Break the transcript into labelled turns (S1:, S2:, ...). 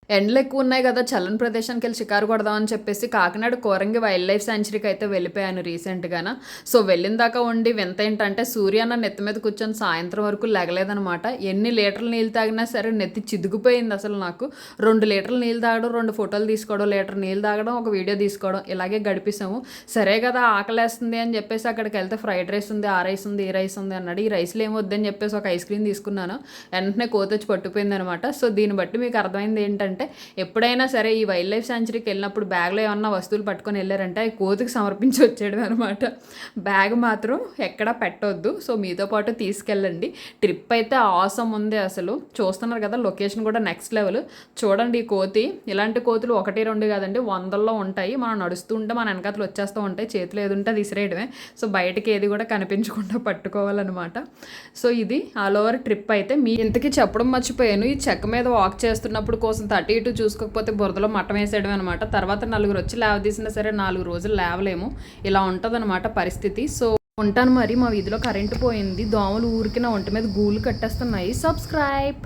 S1: ఎండలు ఎక్కువ ఉన్నాయి కదా, చల్లని ప్రదేశానికి వెళ్ళి షికారు కొడదామని చెప్పేసి కాకినాడ కోరంగి వైల్డ్ లైఫ్ సాంచురీకి అయితే వెళ్ళిపోయాను రీసెంట్గాన. సో వెళ్ళిన దాకా ఉండి వింత ఏంటంటే సూర్యన్న నెత్తి మీద కూర్చొని సాయంత్రం వరకు లెగలేదనమాట. ఎన్ని లీటర్లు నీళ్ళు తాగినా సరే నెత్తి చిదుగుపోయింది అసలు నాకు. 2 లీటర్లు నీళ్ళు తాగడం, 2 ఫోటోలు తీసుకోవడం, లీటర్ నీళ్ళు తాగడం, ఒక వీడియో తీసుకోవడం, ఇలాగే గడిపేసాము. సరే కదా ఆకలేస్తుంది అని చెప్పేసి అక్కడికి వెళ్తే ఫ్రైడ్ రైస్ ఉంది, ఆ రైస్ ఉంది, ఈ రైస్ ఉంది అన్నాడు. ఈ రైస్లో ఏమి వద్దని చెప్పేసి ఒక ఐస్ క్రీమ్ తీసుకున్నాను. వెంటనే కోతొచ్చి పట్టుపోయింది అనమాట. సో దీన్ని బట్టి మీకు అర్థమైంది ఏంటంటే, ఎప్పుడైనా సరే ఈ వైల్డ్ లైఫ్ సాంచురీకి వెళ్ళినప్పుడు బ్యాగ్లో ఏమన్నా వస్తువులు పట్టుకొని వెళ్ళారంటే అవి కోతికి సమర్పించి వచ్చేయడం అనమాట. బ్యాగ్ మాత్రం ఎక్కడా పెట్టొద్దు. సో మీతో పాటు తీసుకెళ్ళండి. ట్రిప్ అయితే ఆసమ్ ఉంది అసలు. చూస్తున్నారు కదా, లొకేషన్ కూడా నెక్స్ట్ లెవెల్. చూడండి ఈ కోతి, ఇలాంటి కోతులు 1, 2 కాదండి, 100లో ఉంటాయి. మనం నడుస్తూ ఉంటే మన వెనకాతలు వచ్చేస్తూ ఉంటాయి. చేతులు ఏదుంటే అది విసిరేయడమే. సో బయటకి ఏది కూడా కనిపించకుండా పట్టుకోవాలన్నమాట. సో ఇది ఆల్ ఓవర్ ట్రిప్ అయితే. మీ ఇంతకీ చెప్పడం మర్చిపోయాను, ఈ చెక్క మీద వాక్ చేస్తున్నప్పుడు కోసం అటు ఇటు చూసుకోకపోతే బురదలో మట్టం వేసేయడం అనమాట. తర్వాత 4 వచ్చి లేవదీసినా సరే 4 రోజులు లేవలేము. ఇలా ఉంటుందన్నమాట పరిస్థితి. సో ఉంటాను మరి. మా వీధిలో కరెంటు పోయింది, దోమలు ఊరికి నా ఒంటి మీద గూళ్ళు కట్టేస్తున్నాయి. సబ్స్క్రైబ్.